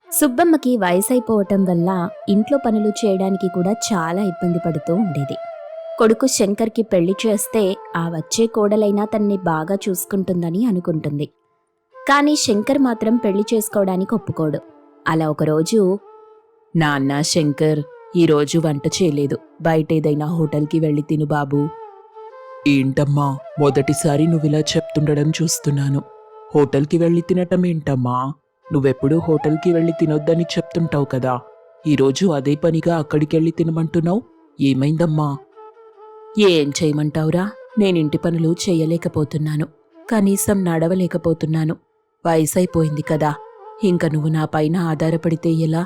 సుబ్బమ్మకి వయసైపోవటం వల్ల ఇంట్లో పనులు చేయడానికి కూడా చాలా ఇబ్బంది పడుతూ ఉండేది. కొడుకు శంకర్కి పెళ్లి చేస్తే ఆ వచ్చే కోడలైనా తన్ని బాగా చూసుకుంటుందని అనుకుంటుంది. కానీ శంకర్ మాత్రం పెళ్లి చేసుకోవడానికి ఒప్పుకోడు. అలా ఒకరోజు, నాన్న శంకర్, ఈరోజు వంట చేయలేదు, బయటేదైనా హోటల్కి వెళ్ళి తిను బాబూ. ఏంటమ్మా, మొదటిసారి నువ్విలా చెప్తుండడం చూస్తున్నాను. హోటల్కి వెళ్ళి తినటం ఏంటమ్మా? నువ్వెప్పుడూ హోటల్కి వెళ్ళి తినొద్దని చెప్తుంటావు కదా. ఈరోజు అదే పనిగా అక్కడికెళ్ళి తినమంటున్నావు. ఏమైందమ్మా? ఏం చేయమంటావురా, నేనింటి పనులు చెయ్యలేకపోతున్నాను, కనీసం నడవలేకపోతున్నాను. వయసైపోయింది కదా, ఇంక నువ్వు నా పైన ఆధారపడితే ఎలా?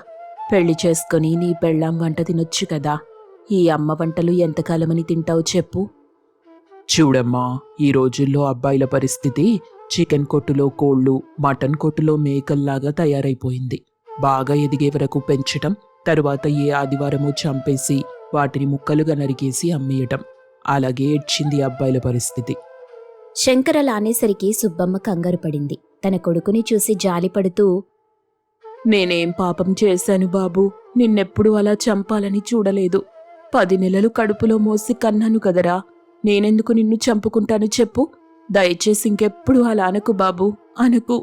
పెళ్లి చేసుకుని నీ పెళ్ళాం వంట తినొచ్చు కదా. ఈ అమ్మ వంటలు ఎంతకాలమని తింటావు చెప్పు. చూడమ్మా, ఈ రోజుల్లో అబ్బాయిల పరిస్థితి చికెన్ కొట్టులో కోళ్ళు, మటన్ కొట్టులో మేకల్లాగా తయారైపోయింది. బాగా ఎదిగే వరకు పెంచటం, తరువాత ఏ ఆదివారమో చంపేసి వాటిని ముక్కలుగా నరికేసి అమ్మేయటం. అలాగే ఏడ్చింది అబ్బాయిల పరిస్థితి. శంకర్ అలా అనేసరికి సుబ్బమ్మ కంగారు పడింది. తన కొడుకుని చూసి జాలిపడుతూ, నేనేం పాపం చేశాను బాబూ, నిన్నెప్పుడు అలా చంపాలని చూడలేదు. 10 నెలలు కడుపులో మోసి కన్నాను కదరా, నేనెందుకు నిన్ను చంపుకుంటాను చెప్పు. దయచేసి ఇంకెప్పుడు అలా అనకు బాబూ, అనకు.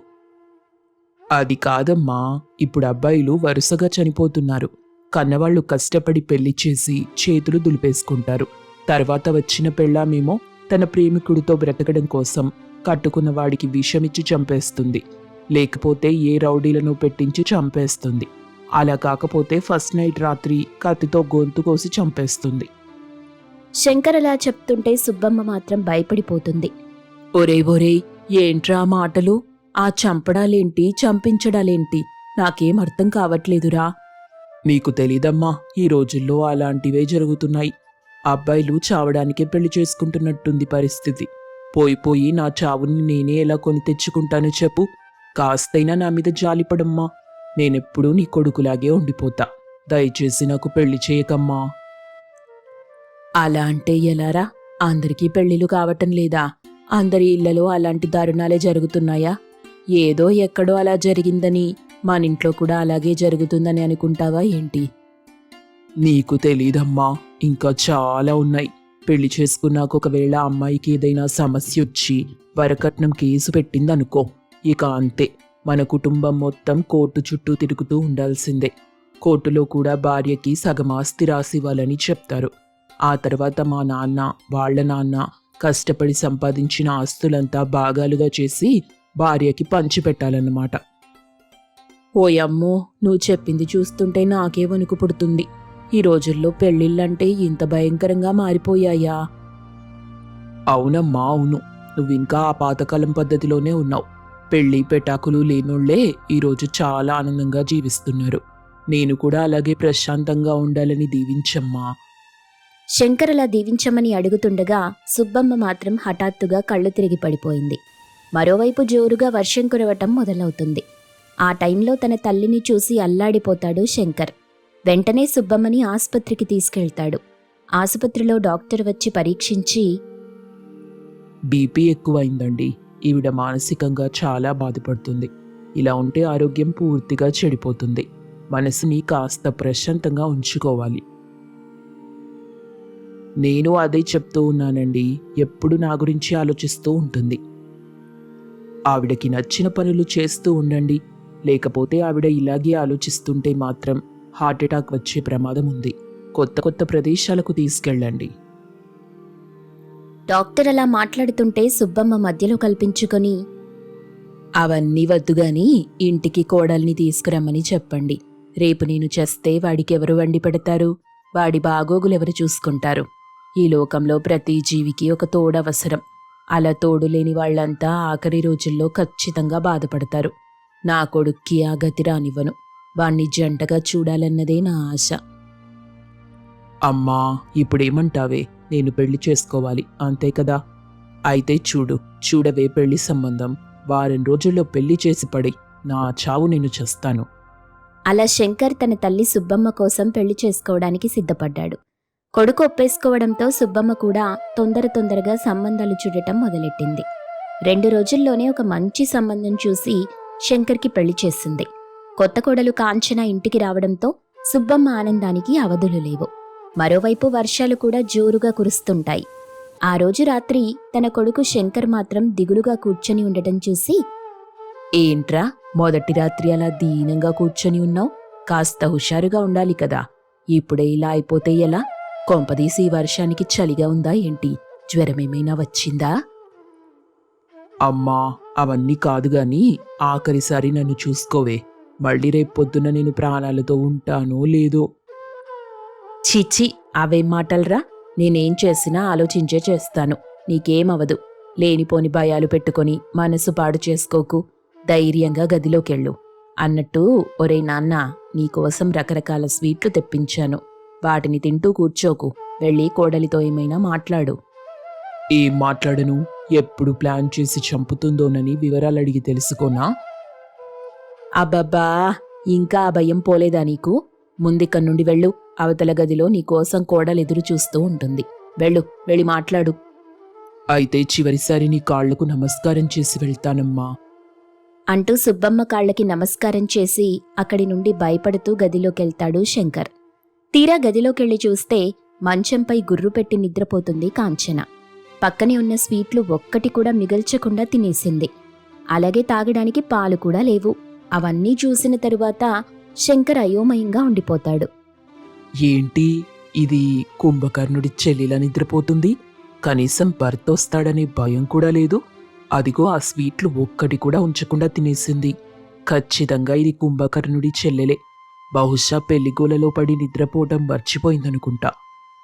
అది కాదమ్మా, ఇప్పుడు అబ్బాయిలు వరుసగా చనిపోతున్నారు. కన్నవాళ్లు కష్టపడి పెళ్లి చేసి చేతులు దులిపేసుకుంటారు. తర్వాత వచ్చిన పెళ్ళామేమో తన ప్రేమికుడితో బ్రతకడం కోసం కట్టుకున్న వాడికి విషమిచ్చి చంపేస్తుంది. లేకపోతే ఏ రౌడీలను పెట్టించి చంపేస్తుంది. అలా కాకపోతే ఫస్ట్ నైట్ రాత్రి కత్తితో గొంతు కోసి చంపేస్తుంది. శంకర్ అలా చెప్తుంటే సుబ్బమ్మ మాత్రం భయపడిపోతుంది. ఒరేయ్, ఏంట్రా మాటలు? ఆ చంపడాలేంటి, చంపించడాలేంటి? నాకేం అర్థం కావట్లేదురా. నీకు తెలీదమ్మా, ఈ రోజుల్లో అలాంటివే జరుగుతున్నాయి. అబ్బాయిలు చావడానికే పెళ్లి చేసుకుంటున్నట్టుంది పరిస్థితి. పోయి నా చావుని నేనే ఎలా కొని తెచ్చుకుంటాను చెప్పు. కాస్తైనా నా మీద జాలిపడమ్మా. నేనెప్పుడూ నీ కొడుకులాగే ఉండిపోతా. దయచేసి నాకు పెళ్లి చేయకమ్మా. అలా అంటే ఎలారా? అందరికీ పెళ్లిళ్ళు కావటం లేదా? అందరి ఇళ్లలో అలాంటి దారుణాలే జరుగుతున్నాయా? ఏదో ఎక్కడో అలా జరిగిందని మనింట్లో కూడా అలాగే జరుగుతుందని అనుకుంటావా ఏంటి? నీకు తెలీదమ్మా, ఇంకా చాలా ఉన్నాయి. పెళ్లి చేసుకున్నాక ఒకవేళ అమ్మాయికి ఏదైనా సమస్య వచ్చి వరకట్నం కేసు పెట్టిందనుకో, ఇక అంతే. మన కుటుంబం మొత్తం కోర్టు చుట్టూ తిరుగుతూ ఉండాల్సిందే. కోర్టులో కూడా భార్యకి సగం ఆస్తి రాసివ్వాలని చెప్తారు. ఆ తర్వాత మా నాన్న, వాళ్ళ నాన్న కష్టపడి సంపాదించిన ఆస్తులంతా భాగాలుగా చేసి భార్యకి పంచిపెట్టాలన్నమాట. ఓయమ్మో, నువ్వు చెప్పింది చూస్తుంటే నాకే వణుకు పుడుతుంది. ఈ రోజుల్లో పెళ్ళిళ్ళంటే ఇంత భయంకరంగా మారిపోయాయా? అవునమ్మా, అవును. నువ్వింకా ఆ పాతకాలం పద్ధతిలోనే ఉన్నావు. పెళ్లి పెటాకులు లేనోళ్లే ఈరోజు చాలా ఆనందంగా జీవిస్తున్నారు. నేను కూడా అలాగే ప్రశాంతంగా ఉండాలని దీవించమ్మా. శంకర్ అలా దీవించమని అడుగుతుండగా సుబ్బమ్మ మాత్రం హఠాత్తుగా కళ్ళు తిరిగి పడిపోయింది. మరోవైపు జోరుగా వర్షం కురవటం మొదలవుతుంది. ఆ టైంలో తన తల్లిని చూసి అల్లాడిపోతాడు శంకర్. వెంటనే సుబ్బమ్మని ఆసుపత్రికి తీసుకెళ్తాడు. ఆసుపత్రిలో డాక్టర్ వచ్చి పరీక్షించి, బీపీ ఎక్కువైందండి. ఈవిడ మానసికంగా చాలా బాధపడుతుంది. ఇలా ఉంటే ఆరోగ్యం పూర్తిగా చెడిపోతుంది. మనసుని కాస్త ప్రశాంతంగా ఉంచుకోవాలి. నేను అదే చెప్తూ ఉన్నానండి. ఎప్పుడు నా గురించి ఆలోచిస్తూ ఉంటుంది. ఆవిడకి నచ్చిన పనులు చేస్తూ ఉండండి. లేకపోతే ఆవిడ ఇలాగే ఆలోచిస్తుంటే మాత్రం హార్ట్అటాక్ వచ్చే ప్రమాదం ఉంది. కొత్త ప్రదేశాలకు తీసుకెళ్ళండి. డాక్టర్ అలా మాట్లాడుతుంటే సుబ్బమ్మ మధ్యలో కల్పించుకొని, అవన్నీ వద్దుగాని ఇంటికి కోడల్ని తీసుకురమ్మని చెప్పండి. రేపు నేను చేస్తే వాడికెవరు వండి పెడతారు? వాడి బాగోగులెవరు చూసుకుంటారు? ఈ లోకంలో ప్రతి జీవికి ఒక తోడవసరం. అలా తోడు లేని వాళ్లంతా ఆఖరి రోజుల్లో ఖచ్చితంగా బాధపడతారు. నా కొడుక్కి ఆ గతి రానివ్వను. వాణ్ణి జంటగా చూడాలన్నదే నా ఆశ. అమ్మా, ఇప్పుడేమంటావే? నేను పెళ్లి చేసుకోవాలి, అంతే కదా? అయితే చూడవే పెళ్లి సంబంధం. వారం రోజుల్లో పెళ్లి చేసి పడి నా చావు నేను చేస్తాను. అలా శంకర్ తన తల్లి సుబ్బమ్మ కోసం పెళ్లి చేసుకోవడానికి సిద్ధపడ్డాడు. కొడుకు ఒప్పేసుకోవడంతో సుబ్బమ్మ కూడా తొందరగా సంబంధాలు చూడటం మొదలెట్టింది. 2 రోజుల్లోనే ఒక మంచి సంబంధం చూసి శంకర్కి పెళ్లి చేసింది. కొత్త కోడలు కాంచన ఇంటికి రావడంతో సుబ్బమ్మ ఆనందానికి అవధులు లేవు. మరోవైపు వర్షాలు కూడా జోరుగా కురుస్తుంటాయి. ఆ రోజు రాత్రి తన కొడుకు శంకర్ మాత్రం దిగులుగా కూర్చొని ఉండటం చూసి, ఏంట్రా మొదటి రాత్రి అలా దీనంగా కూర్చొని ఉన్నావు? కాస్త హుషారుగా ఉండాలి కదా. ఇప్పుడే ఇలా అయిపోతే ఎలా? కొంపదీసి ఈ వర్షానికి చలిగా ఉందా ఏంటి? జ్వరమేమైనా వచ్చిందా? అమ్మా, అవన్నీ కాదు గాని ఆఖరిసారి నన్ను చూసుకోవే. మళ్ళీ రేపు పొద్దున నేను ప్రాణాలతో ఉంటానో లేదో. చిచి, అవేం మాటలరా? నేనేం చేసినా ఆలోచించే చేస్తాను. నీకేమవదు. లేనిపోని భయాలు పెట్టుకొని మనసు పాడు చేసుకోకు. ధైర్యంగా గదిలోకెళ్ళు. అన్నట్టు ఒరే నాన్న, నీకోసం రకరకాల స్వీట్లు తెప్పించాను. వాటిని తింటూ కూర్చోకు. వెళ్ళి కోడలితో ఏమైనా మాట్లాడు. ఏం మాట్లాడను? ఎప్పుడు ప్లాన్ చేసి చంపుతుందోనని వివరాలు అడిగి తెలుసుకోనా? అబ్బబ్బా, ఇంకా ఆ భయం పోలేదా నీకు? ముందిక్కడి నుండి వెళ్ళు. అవతల గదిలో నీకోసం కోడలెదురు చూస్తూ ఉంటుంది. వెళ్ళి మాట్లాడు. అయితే చివరిసారి నీ కాళ్లకు నమస్కారం చేసి వెళ్తానమ్మా అంటూ సుబ్బమ్మ కాళ్ళకి నమస్కారం చేసి అక్కడి నుండి భయపడుతూ గదిలోకెళ్తాడు శంకర్. తీరా గదిలోకెళ్ళి చూస్తే మంచంపై గుర్రు పెట్టి నిద్రపోతుంది కాంచన. పక్కనే ఉన్న స్వీట్లు ఒక్కటి కూడా మిగల్చకుండా తినేసింది. అలాగే తాగడానికి పాలు కూడా లేవు. అవన్నీ చూసిన తరువాత శంకర్ అయోమయంగా ఉండిపోతాడు. ఏంటి ఇది? కుంభకర్ణుడి చెల్లిలా నిద్రపోతుంది. కనీసం భర్త వస్తాడనే భయం కూడా లేదు. అదిగో ఆ స్వీట్లు ఒక్కటి కూడా ఉంచకుండా తినేసింది. ఖచ్చితంగా ఇది కుంభకర్ణుడి చెల్లెలే. బహుశా పెళ్లిగోలలో పడి నిద్రపోవటం మర్చిపోయిందనుకుంటా.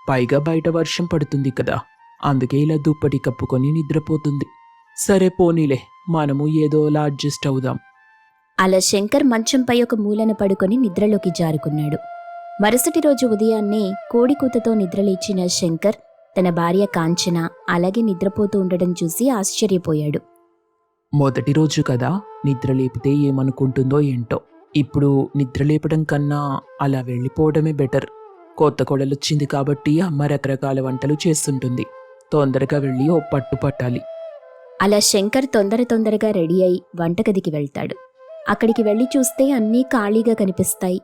పైగా బయట వర్షం పడుతుంది కదా, అందుకే ఇలా దుప్పటి కప్పుకొని నిద్రపోతుంది. సరే పోనీలే, మనము ఏదోలా అడ్జస్ట్ అవుదాం. అలా శంకర్ మంచంపై ఒక మూలన పడుకొని నిద్రలోకి జారుకున్నాడు. మరుసటి రోజు ఉదయాన్నే కోడికూతతో నిద్రలేచిన శంకర్ తన భార్య కాంచన అలాగే నిద్రపోతూ ఉండడం చూసి ఆశ్చర్యపోయాడు. మొదటి రోజు కదా, నిద్ర లేపితే ఏమనుకుంటుందో ఏంటో. ఇప్పుడు నిద్ర లేపడం కన్నా అలా వెళ్ళిపోవడమే బెటర్. కొత్త కోడలొచ్చింది కాబట్టి అమ్మ రకరకాల వంటలు చేస్తుంటుంది. తొందరగా వెళ్ళి ఓ పట్టు పట్టాలి. అలా శంకర్ తొందరగా రెడీ అయి వంటగదికి వెళ్తాడు. అక్కడికి వెళ్లి చూస్తే అన్నీ ఖాళీగా కనిపిస్తాయి.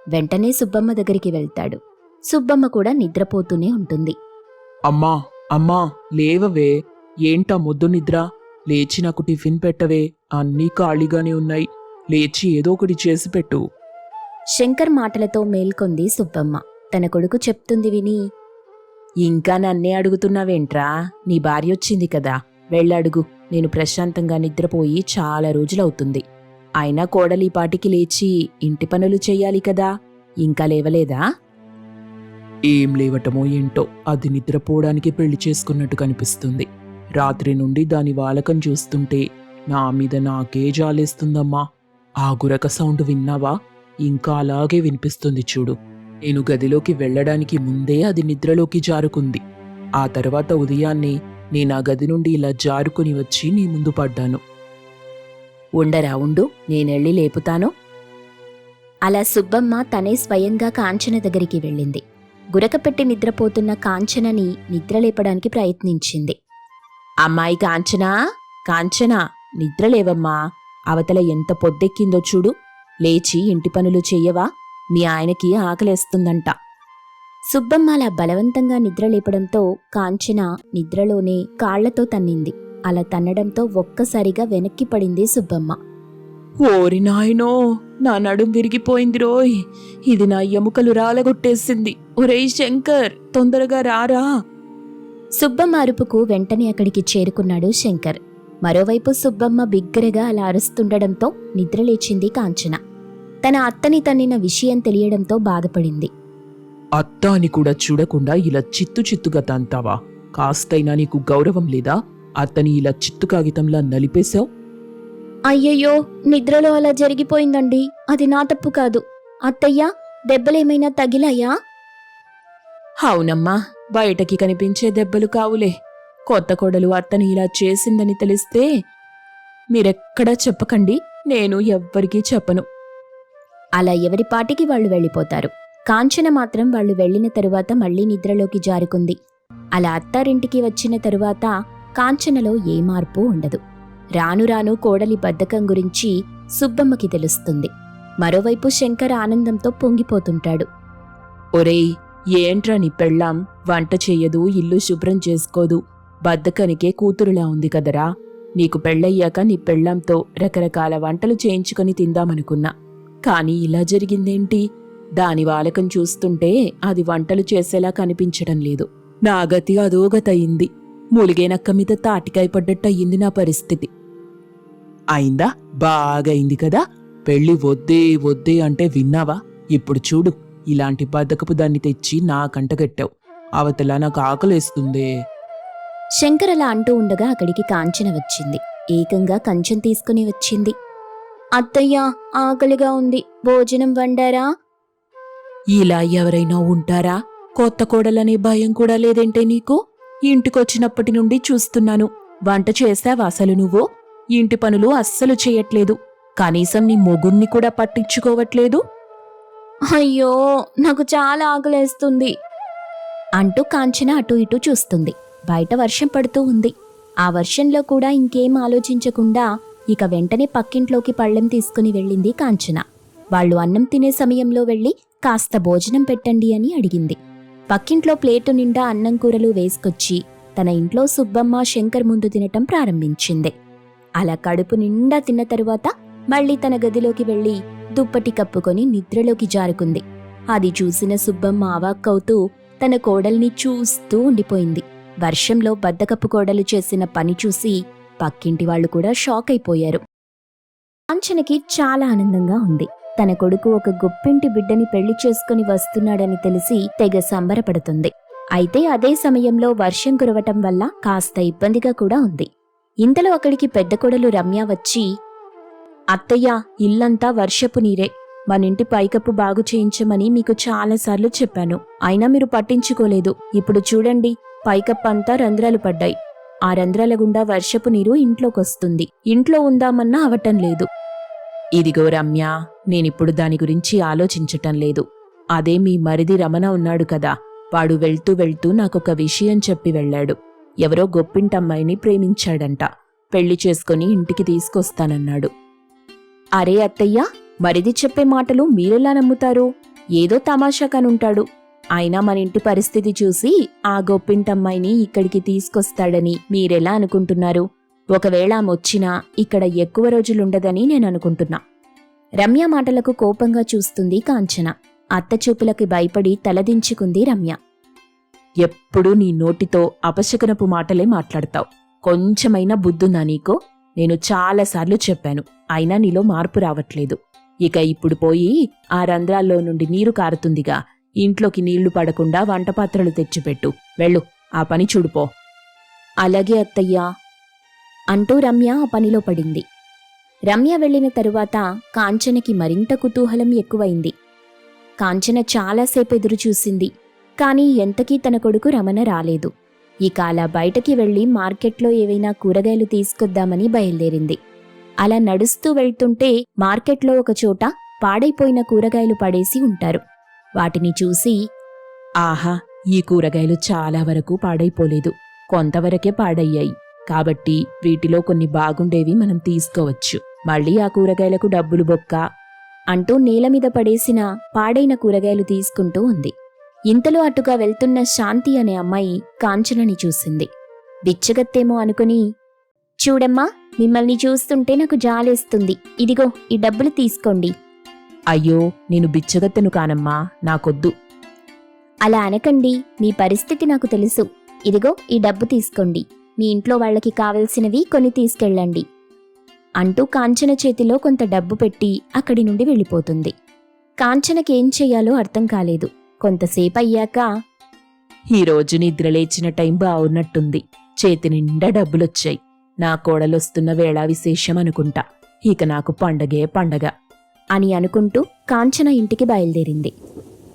వెంటనే సుబ్బమ్మ దగ్గరికి వెళ్తాడు. సుబ్బమ్మ కూడా నిద్రపోతూనే ఉంటుంది. అమ్మా అమ్మా, లేవవే. ఏంటా ముద్దు నిద్ర? లేచి నాకు టిఫిన్ పెట్టవే. అన్నీ ఖాళీగానే ఉన్నాయి. లేచి ఏదో ఒకటి చేసి పెట్టు. శంకర్ మాటలతో మేల్కొంది సుబ్బమ్మ. తన కొడుకు చెప్తుంది విని, ఇంకా నన్నే అడుగుతున్నావేంట్రా? నీ భార్య వచ్చింది కదా, వెళ్ళడుగు. నేను ప్రశాంతంగా నిద్రపోయి చాలా రోజులవుతుంది. అయినా కోడలి పాటికి లేచి ఇంటి పనులు చెయ్యాలి కదా, ఇంకా లేవలేదా? ఏం లేవటమో ఏంటో, అది నిద్రపోవడానికి పెళ్లి చేసుకున్నట్టు కనిపిస్తుంది. రాత్రి నుండి దాని వాలకం చూస్తుంటే నా మీద నాకే జాలేస్తుందమ్మా. ఆ గురక సౌండ్ విన్నావా? ఇంకా అలాగే వినిపిస్తుంది చూడు. నేను గదిలోకి వెళ్ళడానికి ముందే అది నిద్రలోకి జారుకుంది. ఆ తర్వాత ఉదయాన్నే నేను ఆ గది నుండి ఇలా జారుకుని వచ్చి నీ ముందు పడ్డాను. ఉండరా ఉండు, నేనెళ్ళి లేపుతాను. అలా సుబ్బమ్మ తనే స్వయంగా కాంచన దగ్గరికి వెళ్ళింది. గురకపెట్టి నిద్రపోతున్న కాంచనని నిద్రలేపడానికి ప్రయత్నించింది. అమ్మాయి కాంచనా, కాంచనా, నిద్రలేవమ్మా. అవతల ఎంత పొద్దెక్కిందో చూడు. లేచి ఇంటి పనులు చెయ్యవా? మీ ఆయనకి ఆకలేస్తుందంట. సుబ్బమ్మ అలా బలవంతంగా నిద్రలేపడంతో కాంచన నిద్రలోనే కాళ్లతో తన్నింది. అలా తన్నడంతో ఒక్కసారిగా వెనక్కి పడింది సుబ్బమ్మ. ఓరి నాయనో, నా నడుం విరిగిపోయింది రోయ్. ఇది నా ఎముకలు రాలగొట్టేసింది. ఒరేయ్ శంకర్, తొందరగా రారా. సుబ్బమ్మ అరుపుకు వెంటనే అక్కడికి చేరుకున్నాడు శంకర్. మరోవైపు సుబ్బమ్మ బిగ్గరగా అలా అరుస్తుండడంతో నిద్రలేచింది కాంచన. తన అత్తని తన్నిన విషయం తెలియడంతో బాధపడింది. అత్త అని కూడా చూడకుండా ఇలా చిత్తుగా తంతావా? కాస్తైనా నీకు గౌరవం లేదా? అత్తని ఇలా చిత్తు కాగితంలా నలిపేశావు. అయ్యయ్యో, నిద్రలో అలా జరిగిపోయిందండి. అది నా తప్పు కాదు. అత్తయ్య, దెబ్బలేమైనా తగిలాయా? అవునమ్మా, బయటకి కనిపించే దెబ్బలు కావులే. కొత్త కోడలు అత్తని ఇలా చేసిందని తెలిస్తే మీరెక్కడా చెప్పకండి, నేను ఎవ్వరికీ చెప్పను. అలా ఎవరి పాటికి వాళ్ళు వెళ్ళిపోతారు. కాంచన మాత్రం వాళ్ళు వెళ్లిన తరువాత మళ్లీ నిద్రలోకి జారుకుంది. అలా అత్తారింటికి వచ్చిన తరువాత కాంచనలో ఏ మార్పు ఉండదు. రాను రాను కోడలి బద్ధకం గురించి సుబ్బమ్మకి తెలుస్తుంది. మరోవైపు శంకర్ ఆనందంతో పొంగిపోతుంటాడు. ఒరేయ్, ఏంట్రా నీ పెళ్ళాం వంట చెయ్యదు, ఇల్లు శుభ్రం చేసుకోదు, బద్దకనికే కూతురులా ఉంది కదరా. నీకు పెళ్ళయ్యాక నీ పెళ్ళాంతో రకరకాల వంటలు చేయించుకొని తిందామనుకున్నా. కానీ ఇలా జరిగిందేంటి? దాని వాలకం చూస్తుంటే అది వంటలు చేసేలా కనిపించడం లేదు. నా గతి అదోగతయింది. మూలిగేనక్క మీద తాటికాయ పడ్డట్టయింది నా పరిస్థితి. అయిందా? బాగయింది కదా. పెళ్లి వద్దే వద్దే అంటే విన్నావా? ఇప్పుడు చూడు, ఇలాంటి బద్దకపు దాన్ని తెచ్చి నా కంటగట్టావు. అవతల నాకు ఆకలేస్తుందే. శంకర్ అలా అంటూ ఉండగా అక్కడికి కాంచన వచ్చింది. ఏకంగా కంచం తీసుకుని వచ్చింది. అత్తయ్యా, ఆకలిగా ఉంది, భోజనం వండారా? ఇలా ఎవరైనా ఉంటారా? కొత్త కోడలనే భయం కూడా లేదంటే నీకు? ఇంటికొచ్చినప్పటి నుండి చూస్తున్నాను. వంట చేసావా అసలు నువ్వు? ఇంటి పనులు అస్సలు చేయట్లేదు. కనీసం నీ మొగుణ్ణి కూడా పట్టించుకోవట్లేదు. అయ్యో, నాకు చాలా ఆకలేస్తుంది అంటూ కాంచన అటూ ఇటూ చూస్తుంది. బయట వర్షం పడుతూ ఉంది. ఆ వర్షంలో కూడా ఇంకేం ఆలోచించకుండా ఇక వెంటనే పక్కింట్లోకి పళ్ళెం తీసుకుని వెళ్ళింది కాంచన. వాళ్ళు అన్నం తినే సమయంలో వెళ్ళి కాస్త భోజనం పెట్టండి అని అడిగింది. పక్కింట్లో ప్లేటు నిండా అన్నం కూరలు వేసుకొచ్చి తన ఇంట్లో సుబ్బమ్మ, శంకర్ ముందు తినటం ప్రారంభించింది. అలా కడుపు నిండా తిన్న తరువాత మళ్లీ తన గదిలోకి వెళ్లి దుప్పటి కప్పుకొని నిద్రలోకి జారుకుంది. అది చూసిన సుబ్బమ్మ అవాక్కవుతూ తన కోడల్ని చూస్తూ ఉండిపోయింది. వర్షంలో బద్దకప్పు కోడలు చేసిన పని చూసి పక్కింటి వాళ్లు కూడా షాక్ అయిపోయారు. కాంచనకి చాలా ఆనందంగా ఉంది. తన కొడుకు ఒక గొప్పింటి బిడ్డని పెళ్లి చేసుకుని వస్తున్నాడని తెలిసి తెగ సంబరపడుతుంది. అయితే అదే సమయంలో వర్షం కురవటం వల్ల కాస్త ఇబ్బందిగా కూడా ఉంది. ఇంతలో అక్కడికి పెద్ద కోడలు రమ్య వచ్చి, అత్తయ్య, ఇల్లంతా వర్షపు నీరే. మనింటి పైకప్పు బాగు చేయించమని మీకు చాలాసార్లు చెప్పాను. అయినా మీరు పట్టించుకోలేదు. ఇప్పుడు చూడండి, పైకప్పంతా రంధ్రాలు పడ్డాయి. ఆ రంధ్రాల గుండా వర్షపు నీరు ఇంట్లోకొస్తుంది. ఇంట్లో ఉందామన్నా అవటం లేదు. ఇదిగో రమ్య, నేనిప్పుడు దాని గురించి ఆలోచించటం లేదు. అదే మీ మరిది రమణ ఉన్నాడు కదా, వాడు వెళ్తూ వెళ్తూ నాకొక విషయం చెప్పి వెళ్ళాడు. ఎవరో గొప్పింటమ్మాయిని ప్రేమించాడంట. పెళ్లి చేసుకుని ఇంటికి తీసుకొస్తానన్నాడు. అరే అత్తయ్య, మరిది చెప్పే మాటలు మీరెలా నమ్ముతారు? ఏదో తమాషాకనుంటాడు. అయినా మన ఇంటి పరిస్థితి చూసి ఆ గొప్పింటమ్మాయిని ఇక్కడికి తీసుకొస్తాడని మీరెలా అనుకుంటున్నారు? ఒకవేళ ఆమొచ్చినా ఇక్కడ ఎక్కువ రోజులుండదని నేననుకుంటున్నా. రమ్య మాటలకు కోపంగా చూస్తుంది కాంచన. అత్త చూపులకి భయపడి తలదించుకుంది రమ్య. ఎప్పుడూ నీ నోటితో అపశకునపు మాటలే మాట్లాడతావు. కొంచెమైనా బుద్ధుందా నీకో? నేను చాలాసార్లు చెప్పాను, అయినా నీలో మార్పు రావట్లేదు. ఇక ఇప్పుడు పోయి ఆ రంధ్రాల్లో నుండి నీరు కారుతుందిగా, ఇంట్లోకి నీళ్లు పడకుండా వంటపాత్రలు తెచ్చిపెట్టు. వెళ్ళు, ఆ పని చూడుపో. అలాగే అత్తయ్యా అంటూ రమ్య ఆ పనిలో పడింది. రమ్య వెళ్లిన తరువాత కాంచనకి మరింత కుతూహలం ఎక్కువైంది. కాంచన చాలాసేపు ఎదురుచూసింది. కాని ఎంతకీ తన కొడుకు రమణ రాలేదు. ఇక అలా బయటకి వెళ్లి మార్కెట్లో ఏవైనా కూరగాయలు తీసుకొద్దామని బయలుదేరింది. అలా నడుస్తూ వెళ్తుంటే మార్కెట్లో ఒకచోట పాడైపోయిన కూరగాయలు పడేసి ఉంటారు. వాటిని చూసి, ఆహా, ఈ కూరగాయలు చాలా వరకు పాడైపోలేదు, కొంతవరకే పాడయ్యాయి. కాబట్టి వీటిలో కొన్ని బాగుండేవి మనం తీసుకోవచ్చు. మళ్ళీ ఆ కూరగాయలకు డబ్బులు బొక్క అంటూ నేలమీద పడేసిన పాడైన కూరగాయలు తీసుకుంటూ ఉంది. ఇంతలో అటుగా వెళ్తున్న శాంతి అనే అమ్మాయి కాంచనని చూసింది. బిచ్చగత్తేమో అనుకుని, చూడమ్మా, మిమ్మల్ని చూస్తుంటే నాకు జాలేస్తుంది. ఇదిగో ఈ డబ్బులు తీసుకోండి. అయ్యో, నేను బిచ్చగత్తెను కానమ్మా, నాకొద్దు. అలా అనకండి, మీ పరిస్థితి నాకు తెలుసు. ఇదిగో ఈ డబ్బు తీసుకోండి. మీ ఇంట్లో వాళ్ళకి కావలసినవి కొని తీసుకెళ్ళండి అంటూ కాంచన చేతిలో కొంత డబ్బు పెట్టి అక్కడి నుండి వెళ్ళిపోతుంది. కాంచనకేం చెయ్యాలో అర్థం కాలేదు. కొంతసేపు అయ్యాక, ఈరోజు నిద్రలేచిన టైం బావున్నట్టుంది. చేతి నిండా డబ్బులొచ్చాయి. నా కోడలొస్తున్న వేళ విశేషం అనుకుంటా. ఇక నాకు పండగే పండగ అని అనుకుంటూ కాంచన ఇంటికి బయలుదేరింది.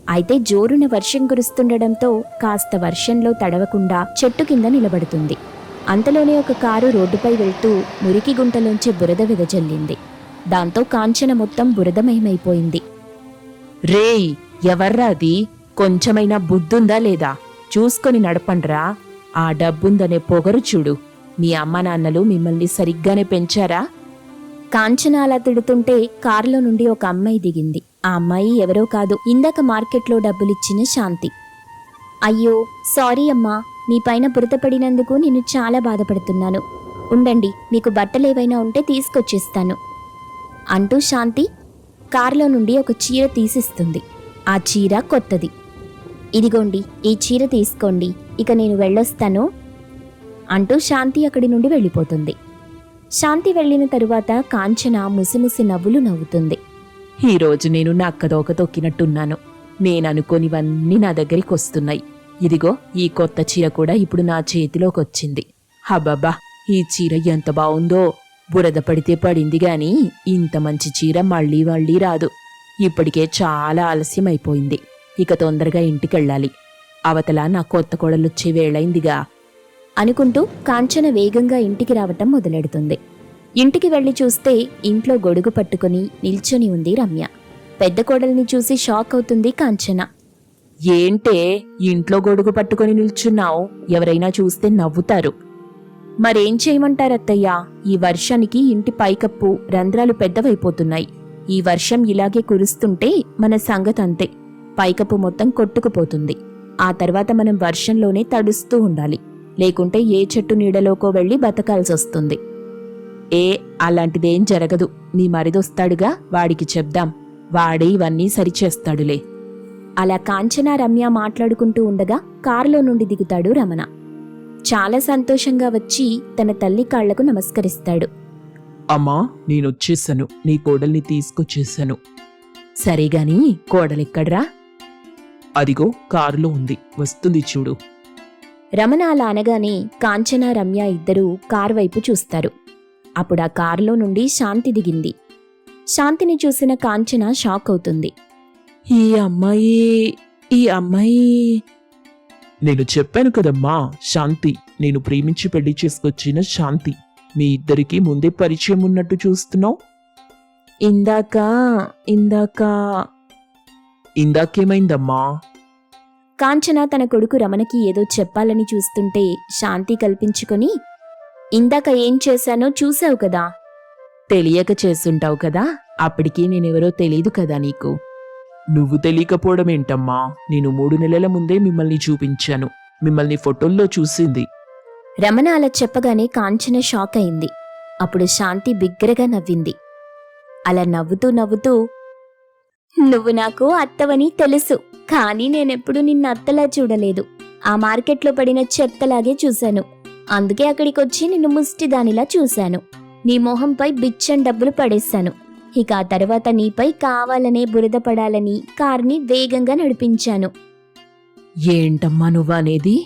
అయితే జోరున వర్షం కురుస్తుండడంతో కాస్త వర్షంలో తడవకుండా చెట్టు కింద నిలబడుతుంది. అంతలోనే ఒక కారు రోడ్డుపై వెళ్తూ మురికి గుంటలోంచి బురద వెదజల్లింది. దాంతో కాంచన మొత్తం బురదమయమైపోయింది. రేయ్, ఎవర్రా అది? కొంచెమైనా బుద్ధుందా లేదా? చూసుకొని నడపండ్రా. ఆ డబ్బుందనే పొగరు చూడు. మీ అమ్మ నాన్నలు మిమ్మల్ని సరిగ్గానే పెంచారా? కాంచన అలా తిడుతుంటే కారులో నుండి ఒక అమ్మాయి దిగింది. ఆ అమ్మాయి ఎవరో కాదు, ఇందాక మార్కెట్లో డబ్బులిచ్చిన శాంతి. అయ్యో సారీ అమ్మా, మీ పైన బురద పడినందుకు నేను చాలా బాధపడుతున్నాను. ఉండండి, మీకు బట్టలేవైనా ఉంటే తీసుకొచ్చిస్తాను అంటూ శాంతి కారులో నుండి ఒక చీర తీసిస్తుంది. ఆ చీర కొత్తది. ఇదిగోండి, ఈ చీర తీసుకోండి, ఇక నేను వెళ్ళొస్తాను అంటూ శాంతి అక్కడి నుండి వెళ్ళిపోతుంది. శాంతి వెళ్ళిన తరువాత కాంచన ముసిముసి నవ్వులు నవ్వుతుంది. ఈరోజు నేను నక్కదోక తొక్కినట్టున్నాను. నేననుకోనివన్నీ నా దగ్గరికి వస్తున్నాయి. ఇదిగో ఈ కొత్త చీర కూడా ఇప్పుడు నా చేతిలోకొచ్చింది. హబ్బబ్బా, ఈ చీర ఎంత బావుందో. బురద పడితే పడింది గాని ఇంత మంచి చీర మళ్ళీ మళ్ళీ రాదు. ఇప్పటికే చాలా ఆలస్యం అయిపోయింది. ఇక తొందరగా ఇంటికెళ్ళాలి. అవతల నా కొత్త కోడలొచ్చే వేళైందిగా అనుకుంటూ కాంచన వేగంగా ఇంటికి రావటం మొదలెడుతుంది. ఇంటికి వెళ్లి చూస్తే ఇంట్లో గొడుగు పట్టుకుని నిల్చొని ఉంది రమ్య. పెద్ద కోడల్ని చూసి షాక్ అవుతుంది కాంచన. ఏంటే ఇంట్లో గొడుగు పట్టుకొని నిల్చున్నావు? ఎవరైనా చూస్తే నవ్వుతారు. మరేం చేయమంటారత్తయ్యా, ఈ వర్షానికి ఇంటి పైకప్పు రంధ్రాలు పెద్దవైపోతున్నాయి. ఈ వర్షం ఇలాగే కురుస్తుంటే మన సంగతంతే. పైకప్పు మొత్తం కొట్టుకుపోతుంది. ఆ తర్వాత మనం వర్షంలోనే తడుస్తూ ఉండాలి. లేకుంటే ఏ చెట్టు నీడలోకో వెళ్లి బతకాల్సొస్తుంది. అలాంటిదేం జరగదు. నీ మరిదొస్తాడుగా, వాడికి చెప్దాం. వాడే ఇవన్నీ సరిచేస్తాడులే. అలా కాంచన రమ్య మాట్లాడుకుంటూ ఉండగా కారులో నుండి దిగుతాడు రమణ. చాలా సంతోషంగా వచ్చి తన తల్లి కాళ్లకు నమస్కరిస్తాడు. అమ్మా, నేనొచ్చేసాను. నీ కోడల్ని తీసుకొచ్చేసాను. సరేగాని కోడలెక్కడ్రా? అదిగో కారులో ఉంది, వస్తుంది చూడు. రమణ అలా అనగానే కాంచన రమ్య ఇద్దరూ కారు వైపు చూస్తారు. అప్పుడు ఆ కారులో నుండి శాంతి దిగింది. శాంతిని చూసిన కాంచన షాక్ అవుతుంది. ఈ అమ్మాయి నేను చెప్పాను కదమ్మా, శాంతి. నేను ప్రేమించి పెళ్లి చేసుకొచ్చిన శాంతి. మీ ఇద్దరికీ ముందే పరిచయం ఉన్నట్టు చూస్తున్నావు. ఇందాకేమైందమ్మా? కాంచన తన కొడుకు రమణకి ఏదో చెప్పాలని చూస్తుంటే శాంతి కల్పించుకొని, ఇందాక ఏం చేశానో చూసావు కదా. తెలియక చేసుంటావు కదా. అప్పటికి నేనెవరో తెలీదు కదా నీకు. నువ్వు తెలియకపోవడం ఏంటమ్మా? నేను 3 నెలల ముందే మిమ్మల్ని చూపించాను. మిమ్మల్ని ఫోటోల్లో చూసింది. రమణ అలా చెప్పగానే కాంచన షాక్ అయింది. అప్పుడు శాంతి బిగ్గరగా నవ్వింది. అలా నవ్వుతూ నవ్వుతూ, నువ్వు నాకు అత్తవని తెలుసు, కానీ నేనెప్పుడు నిన్న అత్తలా చూడలేదు. ఆ మార్కెట్లో పడిన చెత్తలాగే చూశాను. అందుకే అక్కడికొచ్చి నిన్ను ముష్టిదానిలా చూశాను. నీ మొహంపై బిచ్చం డబ్బులు పడేశాను. ఇక ఆ తర్వాత నీపై కావాలనే బురద పడాలని కార్ని వేగంగా నడిపించాను. ఏంటమ్మా నువ్వనేది?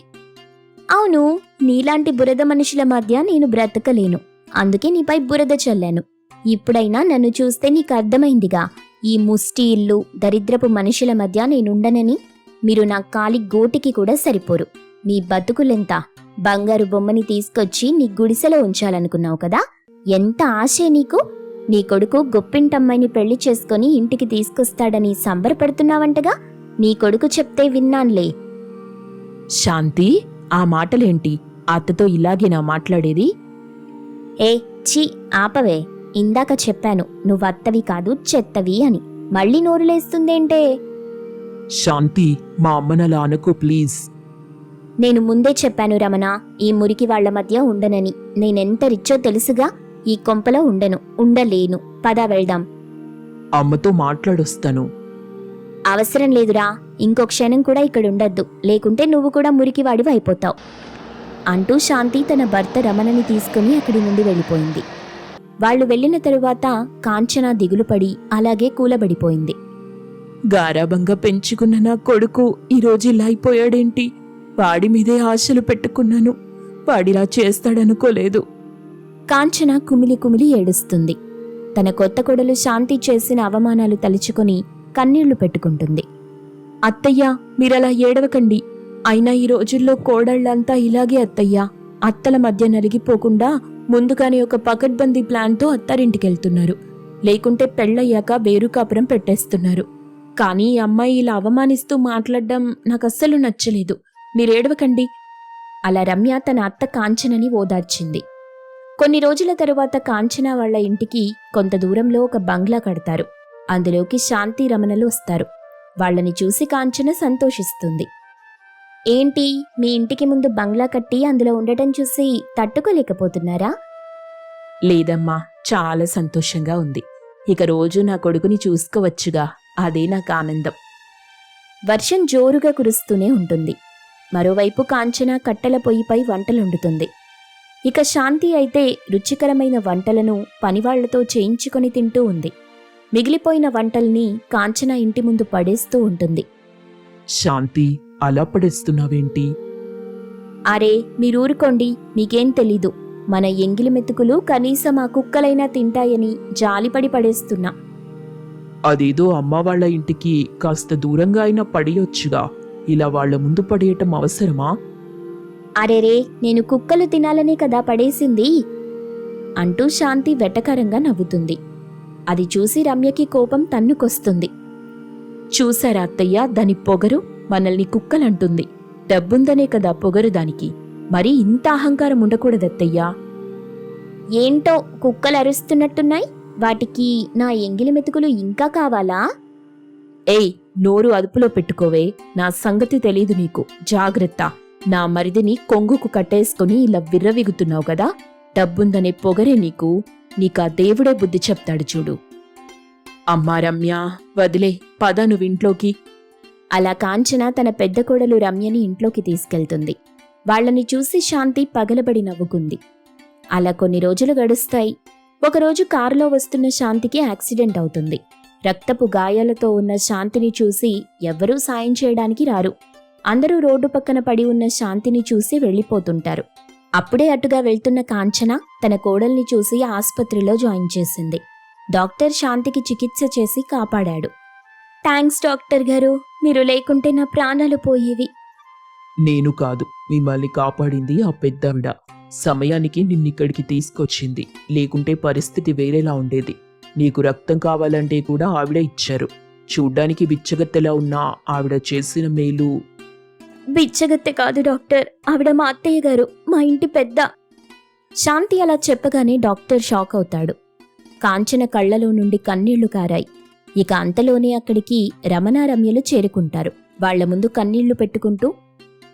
అవును, నీలాంటి బురద మనుషుల మధ్య నేను బ్రతకలేను. అందుకే నీపై బురద చల్లాను. ఇప్పుడైనా నన్ను చూస్తే నీకు అర్థమైందిగా, ఈ ముష్టి ఇల్లు దరిద్రపు మనుషుల మధ్య నేనుండనని. మీరు నా కాలి గోటికి కూడా సరిపోరు. నీ బతుకులెంత? బంగారు బొమ్మని తీసుకొచ్చి నీ గుడిసెలో ఉంచాలనుకున్నావు కదా. ఎంత ఆశే నీకు? నీ కొడుకు గొప్పింటమ్మాయిని పెళ్లి చేసుకుని ఇంటికి తీసుకొస్తాడని సంబరపడుతున్నావంటగా. నీ కొడుకు చెప్తే విన్నాన్లే. శాంతి, ఆ మాటలేంటి? అత్తతో ఇలాగేనా మాట్లాడేది? ఛీ ఆపవే. ఇందాక చెప్పాను నువ్వు అత్తవి కాదు చెత్తవి అని. మళ్ళీ నోరులేస్తుందేంటే? శాంతి, మా అమ్మనలా అనుకో ప్లీజ్. నేను ముందే చెప్పాను రమణ, ఈ మురికి వాళ్ల మధ్య ఉండనని. నేనెంత రిచ్చో తెలుసుగా. ఈ కొంపలో ఉండలేను. పద వెళ్దాం. అమ్మతో మాట్లాడొస్తాను. అవసరం లేదురా, ఇంకో క్షణం కూడా ఇక్కడుండద్దు. లేకుంటే నువ్వు కూడా మురికివాడివి అయిపోతావు అంటూ శాంతి తన భర్త రమణని తీసుకుని అక్కడి నుండి వెళ్ళిపోయింది. వాళ్లు వెళ్లిన తరువాత కాంచన దిగులుపడి అలాగే కూలబడిపోయింది. గారాబంగా పెంచుకున్న నా కొడుకు ఈరోజు ఇలా అయిపోయాడేంటి? వాడి మీదే ఆశలు పెట్టుకున్నాను. వాడిలా చేస్తాడనుకోలేదు. కాంచన కుమిలి కుమిలి ఏడుస్తుంది. తన కొత్త కొడలు శాంతి చేసిన అవమానాలు తలుచుకొని కన్నీళ్లు పెట్టుకుంటుంది. అత్తయ్యా, మీరలా ఏడవకండి. అయినా ఈ రోజుల్లో కోడళ్లంతా ఇలాగే అత్తయ్యా. అత్తల మధ్య నలిగిపోకుండా ముందుగానే ఒక పకడ్బందీ ప్లాన్తో అత్తారింటికెళ్తున్నారు. లేకుంటే పెళ్ళయ్యాక వేరు కాపురం పెట్టేస్తున్నారు. కానీ ఈ అమ్మాయి ఇలా అవమానిస్తూ మాట్లాడడం నాకస్సలు నచ్చలేదు. మీరేడవకండి. అలా రమ్య తన అత్త కాంచనని ఓదార్చింది. కొన్ని రోజుల తరువాత కాంచన వాళ్ళ ఇంటికి కొంత దూరంలో ఒక బంగ్లా కడతారు. అందులోకి శాంతి రమణలు వస్తారు. వాళ్ళని చూసి కాంచన సంతోషిస్తుంది. ఏంటి, మీ ఇంటికి ముందు బంగ్లా కట్టి అందులో ఉండటం చూసి తట్టుకోలేకపోతున్నారా? లేదమ్మా, చాలా సంతోషంగా ఉంది. ఇక రోజు నా కొడుకుని చూసుకోవచ్చుగా, అదే నాకు ఆనందం. వర్షం జోరుగా కురుస్తూనే ఉంటుంది. మరోవైపు కాంచన కట్టెల పొయ్యిపై వంటలుండుతుంది. ఇక శాంతి అయితే రుచికరమైన వంటలను పనివాళ్లతో చేయించుకొని తింటూ ఉంది. మిగిలిపోయిన వంటల్ని కాంచన ఇంటి ముందు పడేస్తూ ఉంటుంది. శాంతి, అలా పడేస్తున్నావేంటి? అరే, మీరూరుకోండి, మీకేం తెలీదు. మన ఎంగిలి మెతుకులు కనీసం ఆ కుక్కలైనా తింటాయని జాలిపడి పడేస్తున్నా. అదేదో అమ్మ వాళ్ళ ఇంటికి కాస్త దూరంగా అయినా పడేయొచ్చుగా, ఇలా వాళ్ళ ముందు పడేయటం అవసరమా? అరేరే, నేను కుక్కలు తినాలనే కదా పడేసింది అంటూ శాంతి వెటకారంగా నవ్వుతుంది. అది చూసి రమ్యకి కోపం తన్నుకొస్తుంది. చూసారా అత్తయ్య, దాని పొగరు మనల్ని కుక్కలంటుంది. డబ్బుందనే కదా పొగరు దానికి. మరీ ఇంత అహంకారం ఉండకూడదత్తయ్యా. ఏంటో కుక్కలు అరుస్తున్నట్టున్నాయి. వాటికి నా ఎంగిలి మెతుకులు ఇంకా కావాలా? ఏయ్, నోరు అదుపులో పెట్టుకోవే. నా సంగతి తెలీదు నీకు, జాగ్రత్త. నా మరిదిని కొంగుకు కట్టేసుకుని ఇలా విర్రవిగుతున్నావు కదా. డబ్బుందనే పొగరే నీకా దేవుడే బుద్ధి చెప్తాడు చూడు. అమ్మా రమ్య, వదిలే, పద నువ్వింట్లోకి. అలా కాంచన తన పెద్ద కోడలు రమ్యని ఇంట్లోకి తీసుకెళ్తుంది. వాళ్ళని చూసి శాంతి పగలబడి నవ్వుకుంది. అలా కొన్ని రోజులు గడుస్తాయి. ఒకరోజు కారులో వస్తున్న శాంతికి యాక్సిడెంట్ అవుతుంది. రక్తపు గాయాలతో ఉన్న శాంతిని చూసి ఎవ్వరూ సాయం చేయడానికి రారు. అందరూ రోడ్డు పక్కన పడి ఉన్న శాంతిని చూసి వెళ్ళిపోతుంటారు. అప్పుడే అటుగా వెళ్తున్న కాంచన తన కోడల్ని చూసి ఆస్పత్రిలో జాయిన్ చేసింది. డాక్టర్ శాంతికి చికిత్స చేసి కాపాడాడు. థ్యాంక్స్ డాక్టర్ గారు, మీరు లేకుంటే నా ప్రాణాలు పోయేవి. నేను కాదు, మిమ్మల్ని కాపాడింది ఆ పెద్దావిడ. సమయానికి నిన్నిక్కడికి తీసుకొచ్చింది. లేకుంటే పరిస్థితి వేరేలా ఉండేది. నీకు రక్తం కావాలంటే కూడా ఆవిడ ఇచ్చారు. చూడ్డానికి బిచ్చగత్తెలా ఉన్న ఆవిడ చేసిన మేలు. బిచ్చగత్తె కాదు డాక్టర్, ఆవిడ మా అత్తయ్య గారు, మా ఇంటి పెద్ద. శాంతి అలా చెప్పగానే డాక్టర్ షాక్ అవుతాడు. కాంచన కళ్లలో నుండి కన్నీళ్లు కారాయి. ఇక అంతలోనే అక్కడికి రమణ రమ్యలు చేరుకుంటారు. వాళ్ల ముందు కన్నీళ్లు పెట్టుకుంటూ,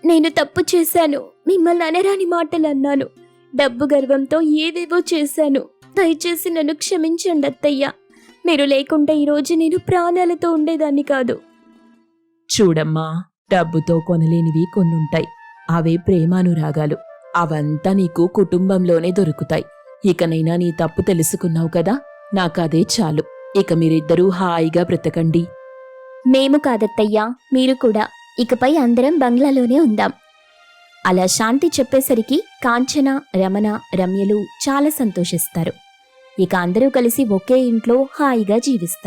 నేను తప్పు చేశాను, మిమ్మల్ని అనరాని మాటలు అన్నాను, డబ్బు గర్వంతో ఏదేవో చేశాను, దయచేసి నన్ను క్షమించండి అత్తయ్య. మీరు లేకుంటే ఈరోజు నేను ప్రాణాలతో ఉండేదాన్ని కాదు. చూడమ్మా, డబ్బుతో కొనలేనివి కొన్నుంటాయి. అవే ప్రేమానురాగాలు. అవంతా నీకు కుటుంబంలోనే దొరుకుతాయి. ఇకనైనా నీ తప్పు తెలుసుకున్నావు కదా, నాకదే చాలు. ఇక మీరిద్దరూ హాయిగా బ్రతకండి. మేము కాదత్తయ్యా, మీరు కూడా. ఇకపై అందరం బంగ్లాలోనే ఉందాం. అలా శాంతి చెప్పేసరికి కాంచన, రమణ, రమ్యలు చాలా సంతోషిస్తారు. ఇక అందరూ కలిసి ఒకే ఇంట్లో హాయిగా జీవిస్తారు.